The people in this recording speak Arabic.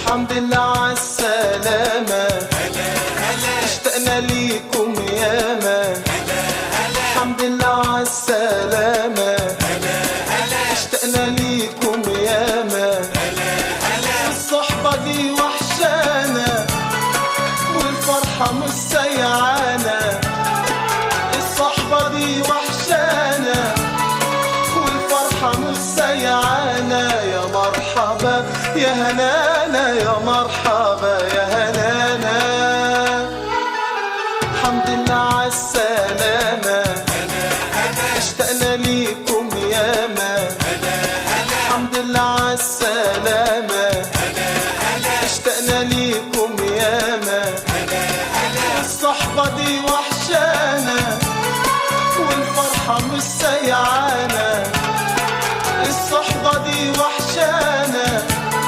الحمد لله عالسلامة، اشتقنا ليكم ياما. الحمد لله عالسلامة، اشتقنا ليكم ياما. الصحبة دي وحشانا والفرحة مش سيعانا. الصحبة دي وحشانا والفرحة مش سيعانا. يا مرحبا يا هنانا، يا مرحبا يا هنانا. الحمد لله